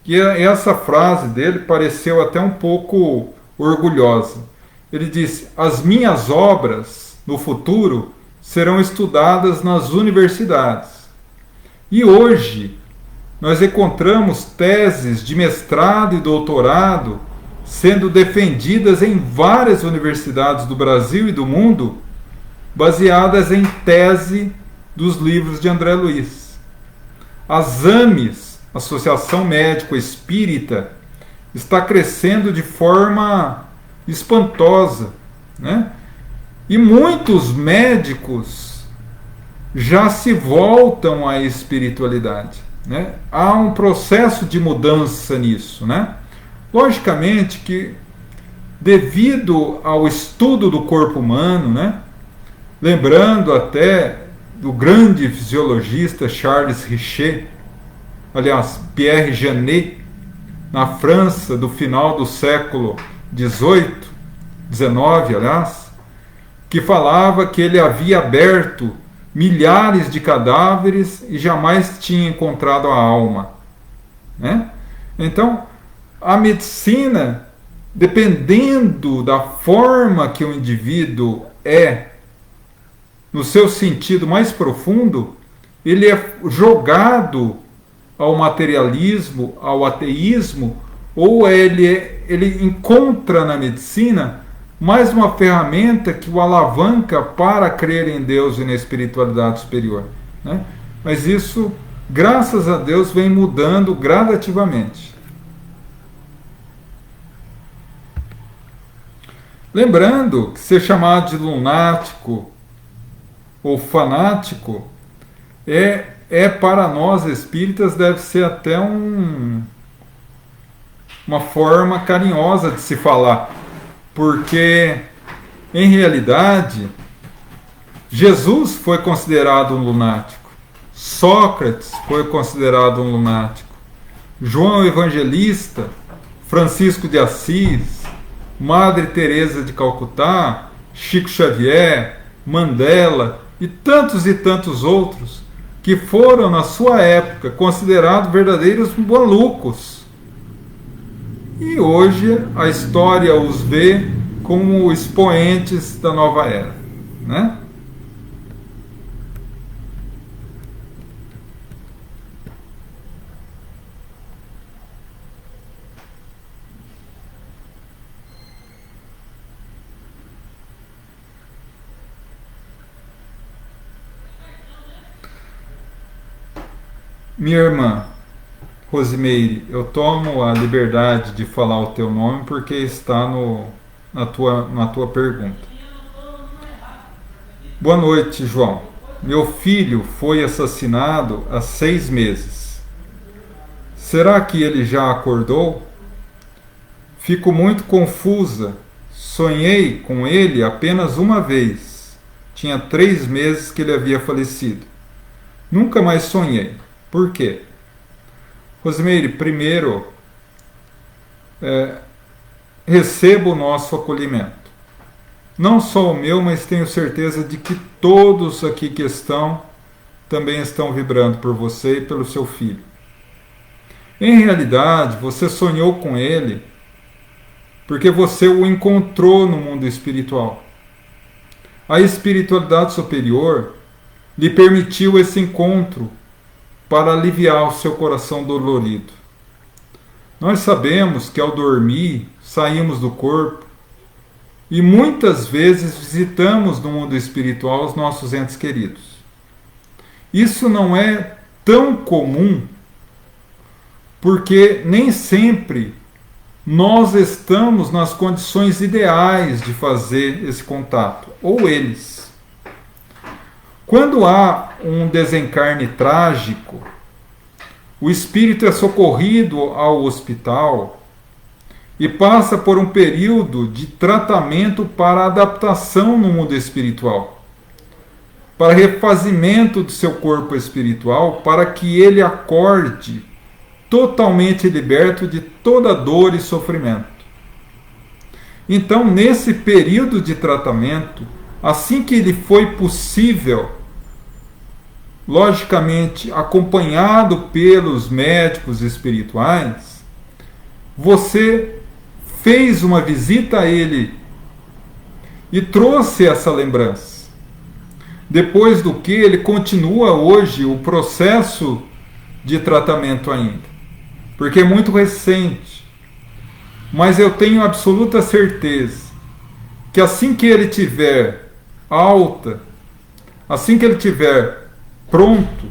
que essa frase dele pareceu até um pouco orgulhosa. Ele disse: as minhas obras, no futuro, serão estudadas nas universidades. E hoje, nós encontramos teses de mestrado e doutorado sendo defendidas em várias universidades do Brasil e do mundo, baseadas em tese dos livros de André Luiz. As AMES, Associação Médico Espírita, está crescendo de forma espantosa, né? E muitos médicos já se voltam à espiritualidade. Né? Há um processo de mudança nisso, né? Logicamente que, devido ao estudo do corpo humano, né? Lembrando até do grande fisiologista Charles Richet, aliás, Pierre Janet, na França do final do século XVIII, XIX, aliás, que falava que ele havia aberto milhares de cadáveres e jamais tinha encontrado a alma, né? Então, a medicina, dependendo da forma que o indivíduo é, no seu sentido mais profundo, ele é jogado ao materialismo, ao ateísmo, ou ele encontra na medicina mais uma ferramenta que o alavanca para crer em Deus e na espiritualidade superior, né? Mas isso, graças a Deus, vem mudando gradativamente. Lembrando que ser chamado de lunático ou fanático é para nós espíritas, deve ser até uma forma carinhosa de se falar, porque em realidade Jesus foi considerado um lunático, Sócrates foi considerado um lunático, João Evangelista, Francisco de Assis, Madre Teresa de Calcutá, Chico Xavier, Mandela e tantos outros que foram na sua época considerados verdadeiros malucos. E hoje a história os vê como expoentes da nova era, né? Minha irmã Rosimeire, eu tomo a liberdade de falar o teu nome porque está na tua pergunta. Boa noite, João. Meu filho foi assassinado há 6 meses. Será que ele já acordou? Fico muito confusa. Sonhei com ele apenas uma vez. Tinha 3 meses que ele havia falecido. Nunca mais sonhei. Por quê? Rosimeire, primeiro, receba o nosso acolhimento. Não só o meu, mas tenho certeza de que todos aqui que estão também estão vibrando por você e pelo seu filho. Em realidade, você sonhou com ele porque você o encontrou no mundo espiritual. A espiritualidade superior lhe permitiu esse encontro para aliviar o seu coração dolorido. Nós sabemos que ao dormir, saímos do corpo e muitas vezes visitamos no mundo espiritual os nossos entes queridos. Isso não é tão comum porque nem sempre nós estamos nas condições ideais de fazer esse contato, ou eles. Quando há um desencarne trágico, o espírito é socorrido ao hospital e passa por um período de tratamento para adaptação no mundo espiritual, para refazimento do seu corpo espiritual, para que ele acorde totalmente liberto de toda dor e sofrimento. Então, nesse período de tratamento, assim que lhe foi possível, logicamente acompanhado pelos médicos espirituais, você fez uma visita a ele e trouxe essa lembrança. Depois do que ele continua hoje o processo de tratamento ainda, porque é muito recente, mas eu tenho absoluta certeza que assim que ele tiver alta, assim que ele tiver pronto,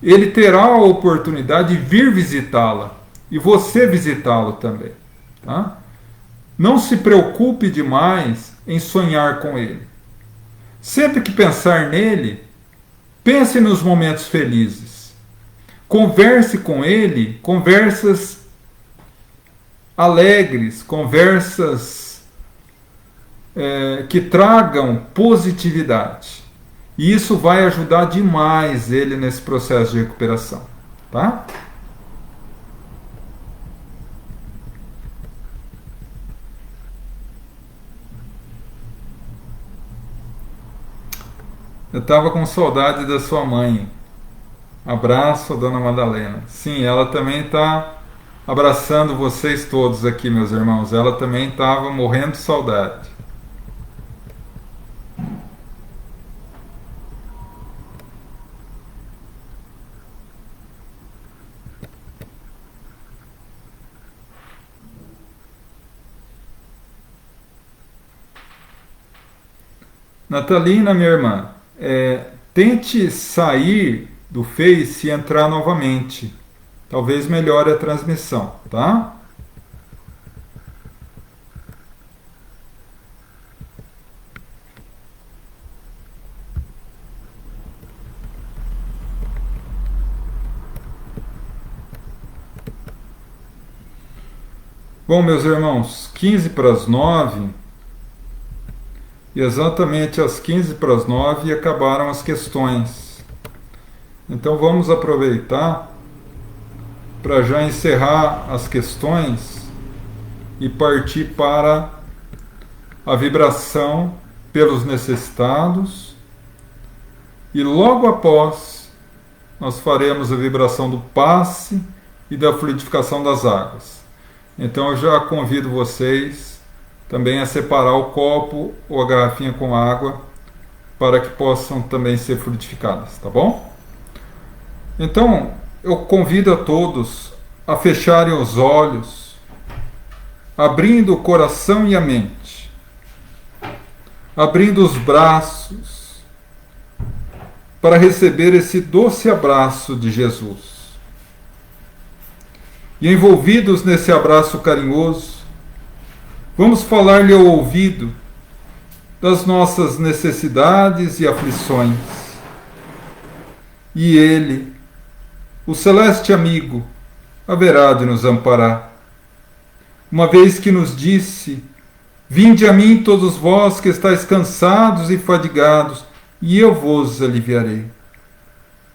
ele terá a oportunidade de vir visitá-la e você visitá-lo também, tá? Não se preocupe demais em sonhar com ele. Sempre que pensar nele, pense nos momentos felizes. Converse com ele, conversas alegres, conversas que tragam positividade. E isso vai ajudar demais ele nesse processo de recuperação, tá? Eu estava com saudade da sua mãe. Abraço, dona Madalena. Sim, ela também está abraçando vocês todos aqui, meus irmãos. Ela também estava morrendo de saudade. Natalina, minha irmã, tente sair do Face e entrar novamente. Talvez melhore a transmissão, tá? Bom, meus irmãos, 15 para as 9, e exatamente às 15 para as 9 acabaram as questões. Então vamos aproveitar para já encerrar as questões e partir para a vibração pelos necessitados, e logo após nós faremos a vibração do passe e da fluidificação das águas. Então eu já convido vocês também a separar o copo ou a garrafinha com água para que possam também ser fluidificadas, tá bom? Então eu convido a todos a fecharem os olhos, abrindo o coração e a mente, abrindo os braços para receber esse doce abraço de Jesus. E envolvidos nesse abraço carinhoso, vamos falar-lhe ao ouvido das nossas necessidades e aflições. E Ele, o celeste amigo, haverá de nos amparar, uma vez que nos disse: vinde a mim todos vós que estáis cansados e fadigados, e eu vos aliviarei.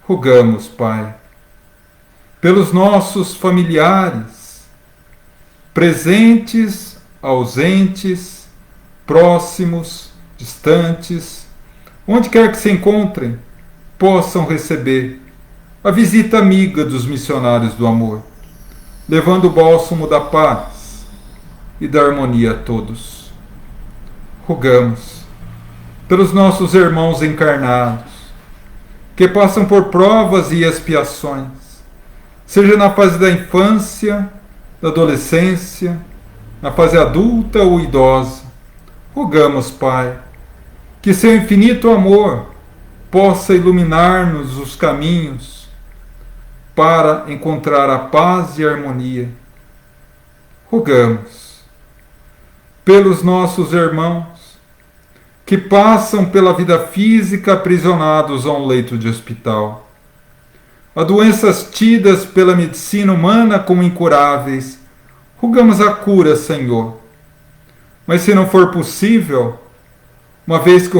Rogamos, Pai, pelos nossos familiares, presentes, ausentes, próximos, distantes, onde quer que se encontrem, possam receber a visita amiga dos missionários do amor, levando o bálsamo da paz e da harmonia a todos. Rogamos pelos nossos irmãos encarnados, que passam por provas e expiações, seja na fase da infância, da adolescência, na fase adulta ou idosa. Rogamos, Pai, que seu infinito amor possa iluminar-nos os caminhos para encontrar a paz e a harmonia. Rogamos pelos nossos irmãos que passam pela vida física aprisionados a um leito de hospital, a doenças tidas pela medicina humana como incuráveis. Rogamos a cura, Senhor. Mas se não for possível, uma vez que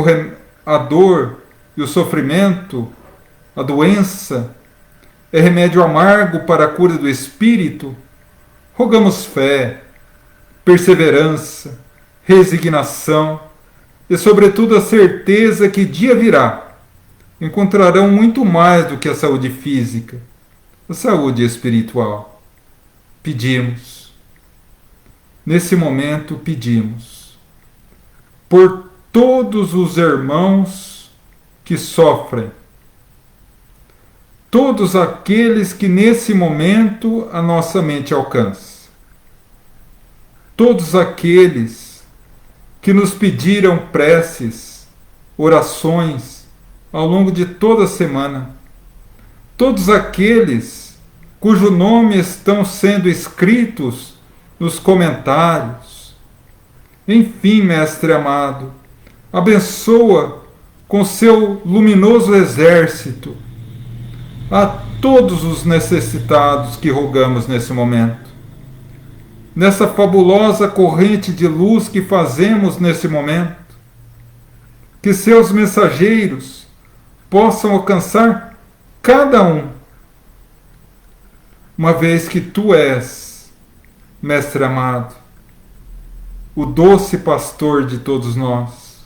a dor e o sofrimento, a doença, é remédio amargo para a cura do espírito, rogamos fé, perseverança, resignação e, sobretudo, a certeza que dia virá encontrarão muito mais do que a saúde física, a saúde espiritual. Pedimos, nesse momento pedimos, por todos os irmãos que sofrem, todos aqueles que nesse momento a nossa mente alcança, todos aqueles que nos pediram preces, orações, ao longo de toda a semana, todos aqueles cujo nome estão sendo escritos nos comentários. Enfim, Mestre amado, abençoa com seu luminoso exército a todos os necessitados que rogamos nesse momento, nessa fabulosa corrente de luz que fazemos nesse momento, que seus mensageiros possam alcançar cada um, uma vez que Tu és, Mestre amado, o doce pastor de todos nós.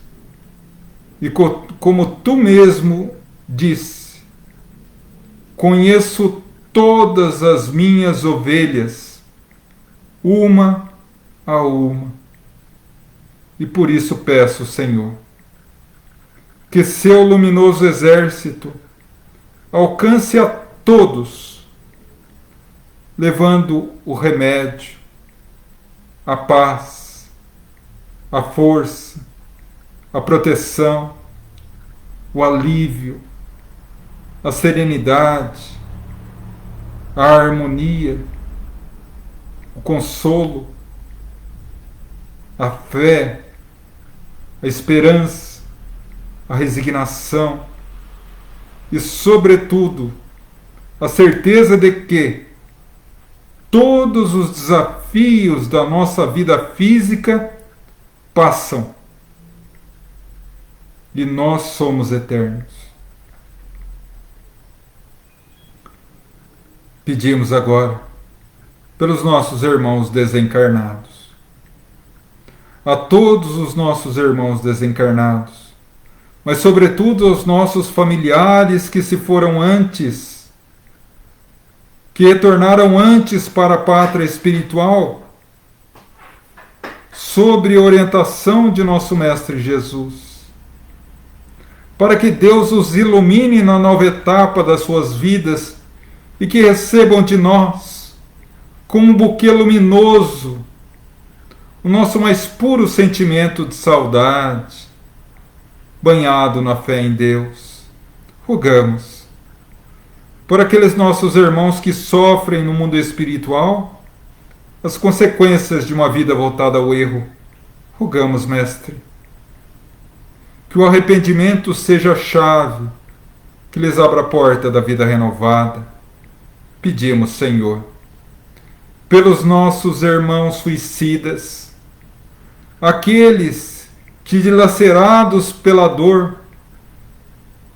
E como Tu mesmo disse, conheço todas as minhas ovelhas, uma a uma. E por isso peço, Senhor, que seu luminoso exército alcance a todos, levando o remédio, a paz, a força, a proteção, o alívio, a serenidade, a harmonia, o consolo, a fé, a esperança, a resignação e, sobretudo, a certeza de que todos os desafios da nossa vida física passam e nós somos eternos. Pedimos agora pelos nossos irmãos desencarnados, a todos os nossos irmãos desencarnados, mas sobretudo aos nossos familiares que se foram antes, que retornaram antes para a pátria espiritual, sob orientação de nosso Mestre Jesus, para que Deus os ilumine na nova etapa das suas vidas e que recebam de nós, com um buquê luminoso, o nosso mais puro sentimento de saudade, banhado na fé em Deus. Rogamos por aqueles nossos irmãos que sofrem no mundo espiritual as consequências de uma vida voltada ao erro. Rogamos, Mestre, que o arrependimento seja a chave que lhes abra a porta da vida renovada. Pedimos, Senhor, pelos nossos irmãos suicidas, aqueles que, dilacerados pela dor,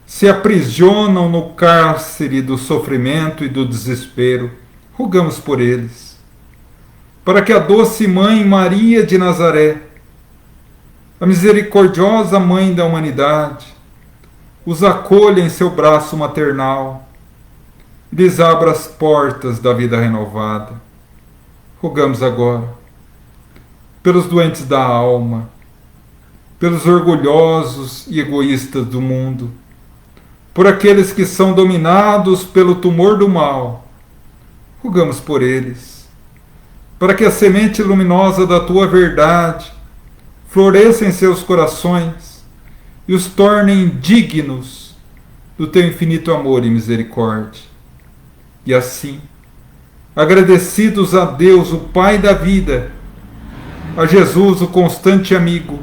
se aprisionam no cárcere do sofrimento e do desespero. Rogamos por eles, para que a doce Mãe Maria de Nazaré, a misericordiosa Mãe da humanidade, os acolha em seu braço maternal e lhes abra as portas da vida renovada. Rogamos agora pelos doentes da alma, pelos orgulhosos e egoístas do mundo, por aqueles que são dominados pelo tumor do mal. Rogamos por eles, para que a semente luminosa da tua verdade floresça em seus corações e os tornem dignos do teu infinito amor e misericórdia. E assim, agradecidos a Deus, o Pai da vida, a Jesus, o constante amigo,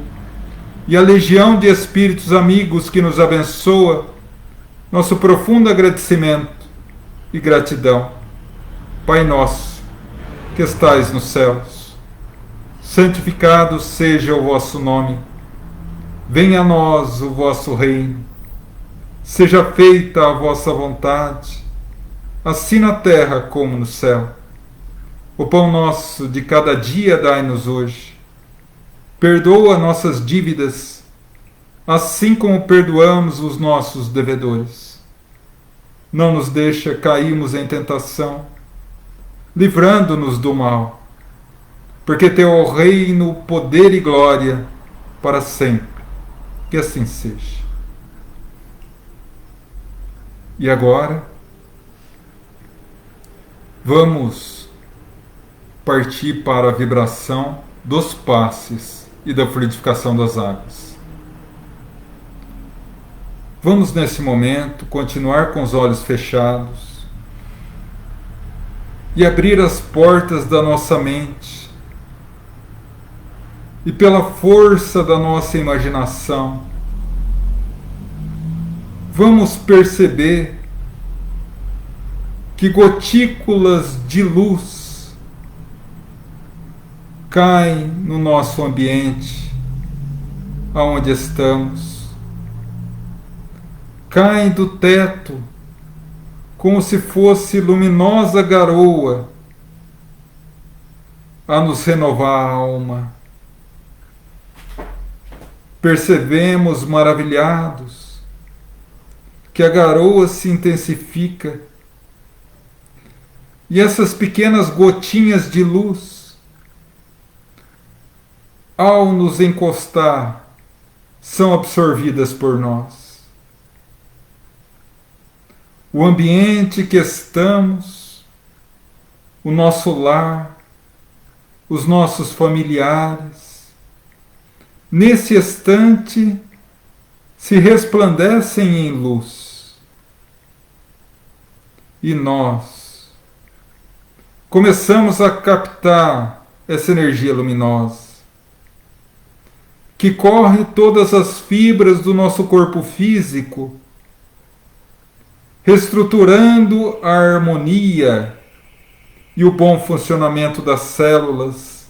e a legião de espíritos amigos que nos abençoa, nosso profundo agradecimento e gratidão. Pai nosso, que estais nos céus, santificado seja o vosso nome. Venha a nós o vosso reino. Seja feita a vossa vontade, assim na terra como no céu. O pão nosso de cada dia dai-nos hoje. Perdoa nossas dívidas, assim como perdoamos os nossos devedores. Não nos deixa cairmos em tentação, livrando-nos do mal, porque teu é o reino, poder e glória para sempre. Que assim seja. E agora, vamos partir para a vibração dos passes e da fluidificação das águas. Vamos, nesse momento, continuar com os olhos fechados e abrir as portas da nossa mente e, pela força da nossa imaginação, vamos perceber que gotículas de luz caem no nosso ambiente, aonde estamos. Caem do teto, como se fosse luminosa garoa, a nos renovar a alma. Percebemos, maravilhados, que a garoa se intensifica e essas pequenas gotinhas de luz, ao nos encostar, são absorvidas por nós. O ambiente que estamos, o nosso lar, os nossos familiares, nesse instante, se resplandecem em luz. E nós começamos a captar essa energia luminosa, que corre todas as fibras do nosso corpo físico, reestruturando a harmonia e o bom funcionamento das células.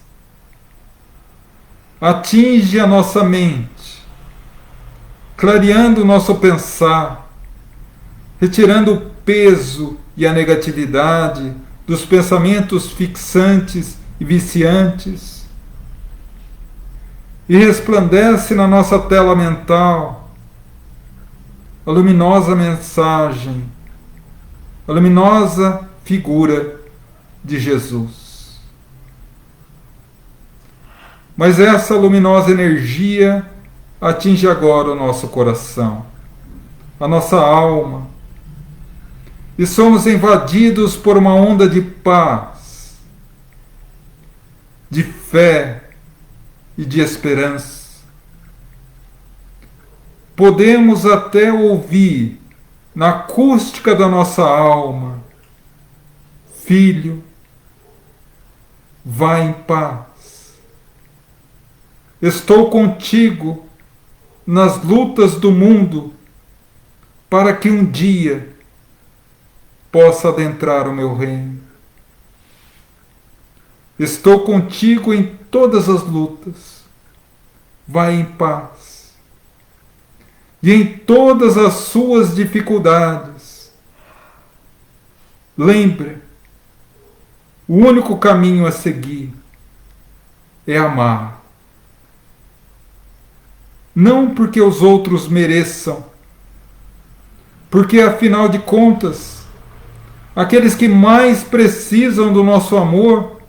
Atinge a nossa mente, clareando o nosso pensar, retirando o peso e a negatividade dos pensamentos fixantes e viciantes, e resplandece na nossa tela mental a luminosa mensagem, a luminosa figura de Jesus. Mas essa luminosa energia atinge agora o nosso coração, a nossa alma, e somos invadidos por uma onda de paz, de fé e de esperança. Podemos até ouvir na acústica da nossa alma: filho, vá em paz. Estou contigo nas lutas do mundo, para que um dia possa adentrar o meu reino. Estou contigo em todas as lutas. Vai em paz. E em todas as suas dificuldades, lembre, o único caminho a seguir é amar. Não porque os outros mereçam, porque afinal de contas, aqueles que mais precisam do nosso amor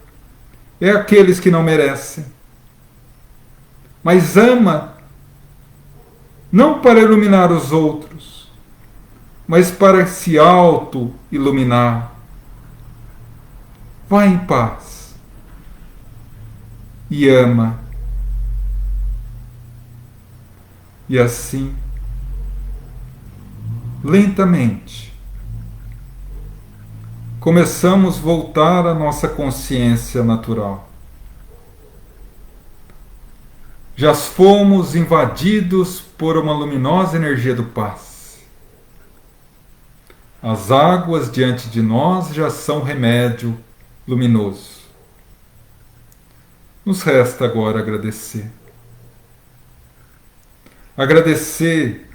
é aqueles que não merecem. Mas ama, não para iluminar os outros, mas para se auto-iluminar. Vá em paz e ama. E assim, lentamente, começamos a voltar à nossa consciência natural. Já fomos invadidos por uma luminosa energia do passe. As águas diante de nós já são remédio luminoso. Nos resta agora agradecer. Agradecer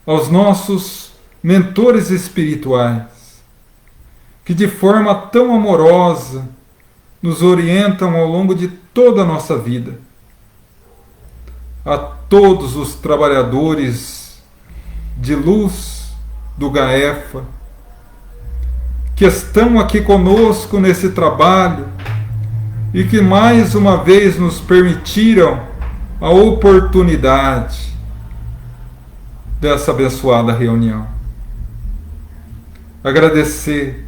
aos nossos mentores espirituais, que de forma tão amorosa nos orientam ao longo de toda a nossa vida. A todos os trabalhadores de luz do GAEFA, que estão aqui conosco nesse trabalho e que mais uma vez nos permitiram a oportunidade dessa abençoada reunião. Agradecer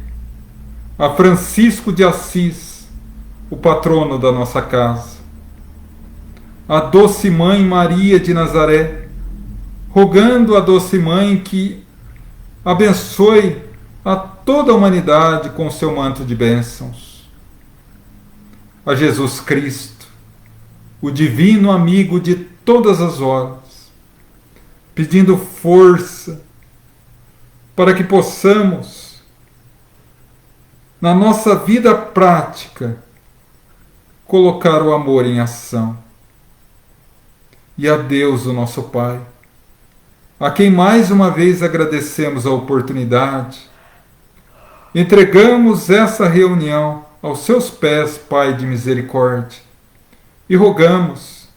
a Francisco de Assis, o patrono da nossa casa, a Doce Mãe Maria de Nazaré, rogando a Doce Mãe que abençoe a toda a humanidade com seu manto de bênçãos. A Jesus Cristo, o divino amigo de todas as horas, pedindo força para que possamos, na nossa vida prática, colocar o amor em ação. E a Deus, o nosso Pai, a quem mais uma vez agradecemos a oportunidade, entregamos essa reunião aos seus pés, Pai de misericórdia, e rogamos,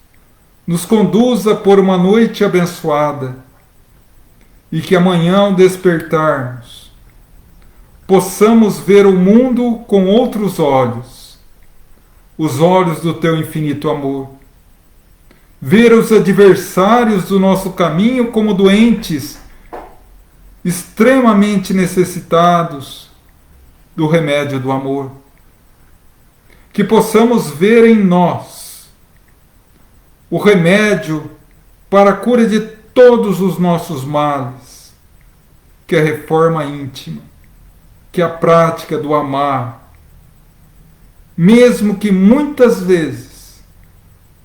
nos conduza por uma noite abençoada, e que amanhã, ao despertarmos, possamos ver o mundo com outros olhos, os olhos do Teu infinito amor, ver os adversários do nosso caminho como doentes, extremamente necessitados do remédio do amor. Que possamos ver em nós o remédio para a cura de todos os nossos males, que é a reforma íntima, que é a prática do amar, mesmo que muitas vezes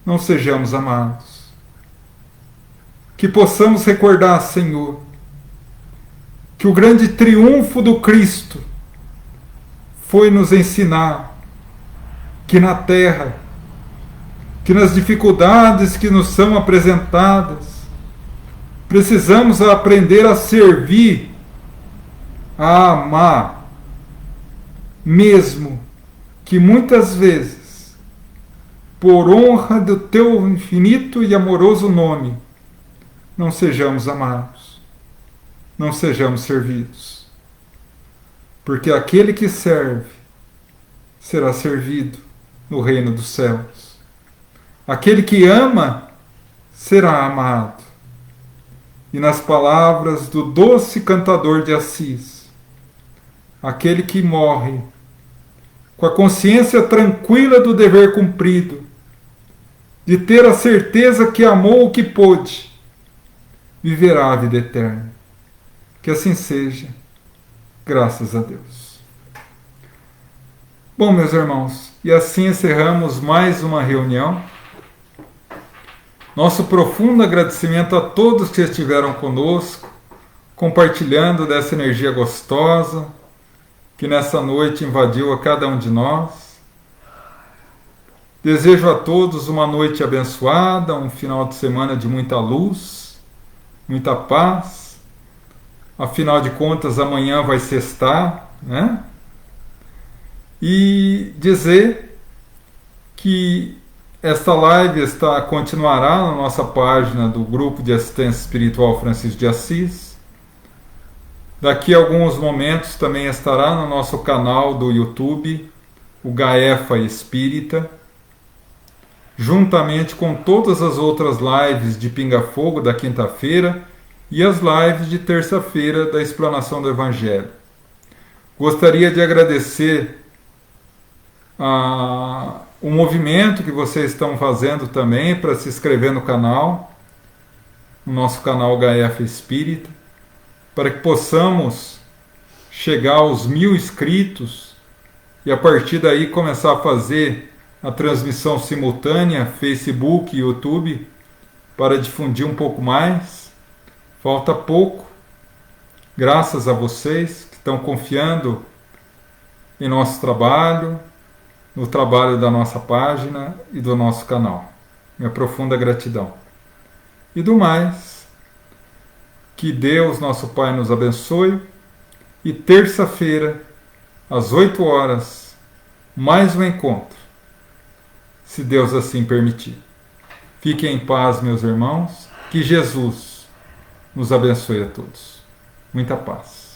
não sejamos amados. Que possamos recordar, Senhor, que o grande triunfo do Cristo foi nos ensinar que na terra, que nas dificuldades que nos são apresentadas, precisamos aprender a servir, a amar, mesmo que muitas vezes, por honra do teu infinito e amoroso nome, não sejamos amados, não sejamos servidos. Porque aquele que serve será servido no reino dos céus. Aquele que ama será amado. E nas palavras do doce cantador de Assis, aquele que morre com a consciência tranquila do dever cumprido, de ter a certeza que amou o que pôde, viverá a vida eterna. Que assim seja, graças a Deus. Bom, meus irmãos, e assim encerramos mais uma reunião. Nosso profundo agradecimento a todos que estiveram conosco, compartilhando dessa energia gostosa que nessa noite invadiu a cada um de nós. Desejo a todos uma noite abençoada, um final de semana de muita luz, muita paz. Afinal de contas, amanhã vai sextar, né? E dizer que esta live continuará na nossa página do Grupo de Assistência Espiritual Francisco de Assis. Daqui a alguns momentos também estará no nosso canal do YouTube, o Gaefa Espírita, juntamente com todas as outras lives de Pinga Fogo da quinta-feira e as lives de terça-feira da explanação do Evangelho. Gostaria de agradecer o movimento que vocês estão fazendo também para se inscrever no canal, no nosso canal HF Espírita, para que possamos chegar aos 1000 inscritos e a partir daí começar a fazer a transmissão simultânea, Facebook e YouTube, para difundir um pouco mais. Falta pouco, graças a vocês que estão confiando em nosso trabalho, no trabalho da nossa página e do nosso canal. Minha profunda gratidão. E do mais, que Deus, nosso Pai, nos abençoe. E terça-feira, às 8 horas, mais um encontro, se Deus assim permitir. Fiquem em paz, meus irmãos. Que Jesus nos abençoe a todos. Muita paz.